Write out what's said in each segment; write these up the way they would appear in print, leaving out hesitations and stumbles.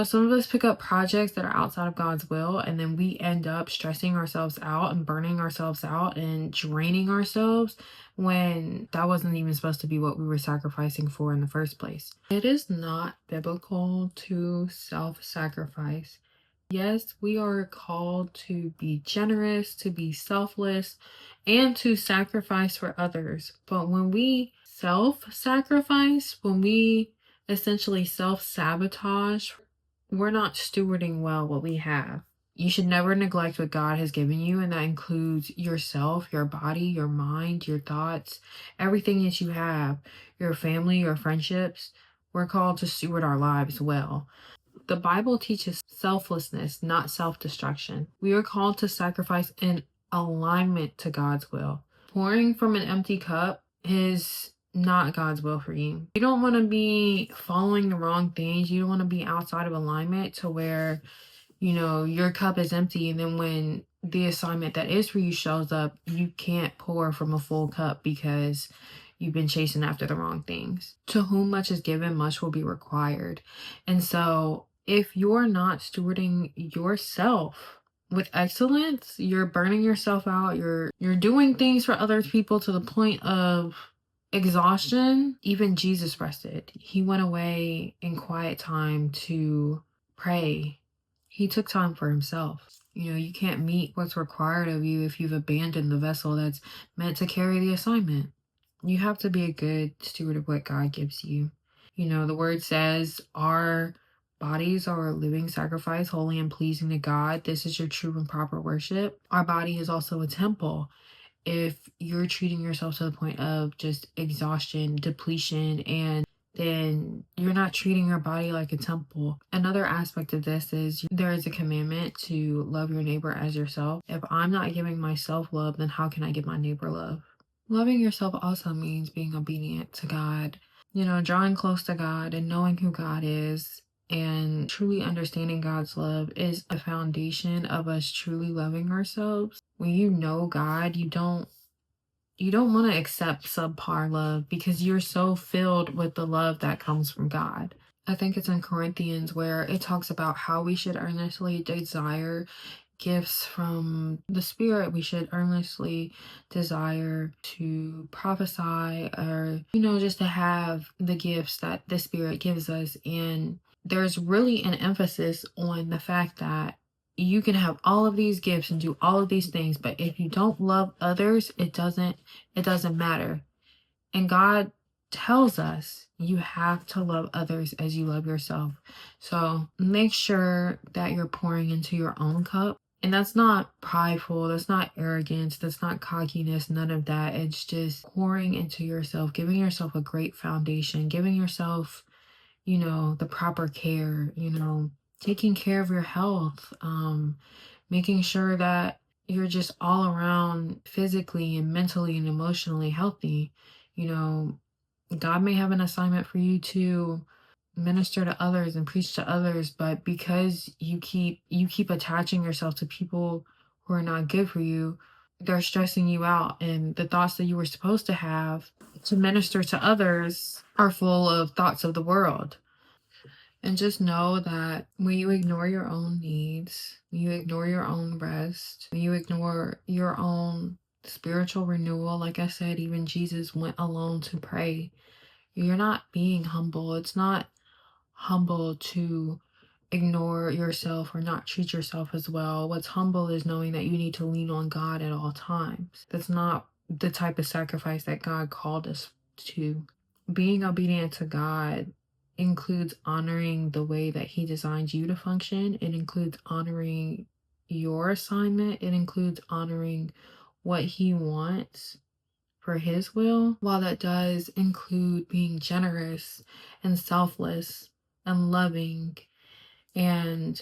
Some of us pick up projects that are outside of God's will, and then we end up stressing ourselves out and burning ourselves out and draining ourselves when that wasn't even supposed to be what we were sacrificing for in the first place. It is not biblical to self-sacrifice. Yes, we are called to be generous, to be selfless, and to sacrifice for others. But when we self-sacrifice, when we essentially self-sabotage, we're not stewarding well what we have. You should never neglect what God has given you, and that includes yourself, your body, your mind, your thoughts, everything that you have, your family, your friendships. We're called to steward our lives well. The Bible teaches selflessness, not self-destruction. We are called to sacrifice in alignment to God's will. Pouring from an empty cup is not God's will for you. You don't want to be following the wrong things. You don't want to be outside of alignment to where, your cup is empty, and then when the assignment that is for you shows up, you can't pour from a full cup because you've been chasing after the wrong things. To whom much is given, much will be required. And so if you're not stewarding yourself with excellence, you're burning yourself out, you're doing things for other people to the point of exhaustion. Even Jesus rested. He went away in quiet time to pray. He took time for himself. You can't meet what's required of you if you've abandoned the vessel that's meant to carry the assignment. You have to be a good steward of what God gives you. The word says our bodies are a living sacrifice, holy and pleasing to God. This is your true and proper worship. Our body is also a temple. If you're treating yourself to the point of just exhaustion, depletion, and then you're not treating your body like a temple. Another aspect of this is there is a commandment to love your neighbor as yourself. If I'm not giving myself love, then how can I give my neighbor love? Loving yourself also means being obedient to God, drawing close to God and knowing who God is and truly understanding God's love is a foundation of us truly loving ourselves. When you know God, you don't want to accept subpar love because you're so filled with the love that comes from God. I think it's in Corinthians where it talks about how we should earnestly desire gifts from the Spirit. We should earnestly desire to prophesy or, just to have the gifts that the Spirit gives us. And there's really an emphasis on the fact that you can have all of these gifts and do all of these things, but if you don't love others, it doesn't matter. And God tells us you have to love others as you love yourself. So make sure that you're pouring into your own cup. And that's not prideful, that's not arrogance, that's not cockiness, none of that. It's just pouring into yourself, giving yourself a great foundation, giving yourself, the proper care, taking care of your health, making sure that you're just all around physically and mentally and emotionally healthy. God may have an assignment for you to minister to others and preach to others, but because you keep attaching yourself to people who are not good for you, they're stressing you out, and the thoughts that you were supposed to have to minister to others are full of thoughts of the world. And just know that when you ignore your own needs, when you ignore your own rest, when you ignore your own spiritual renewal, like I said, even Jesus went alone to pray. You're not being humble. It's not humble to ignore yourself or not treat yourself as well. What's humble is knowing that you need to lean on God at all times. That's not the type of sacrifice that God called us to. Being obedient to God includes honoring the way that He designed you to function. It includes honoring your assignment. It includes honoring what He wants for His will. While that does include being generous and selfless and loving and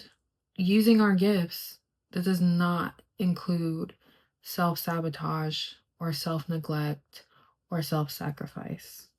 using our gifts, that does not include self-sabotage or self-neglect or self-sacrifice.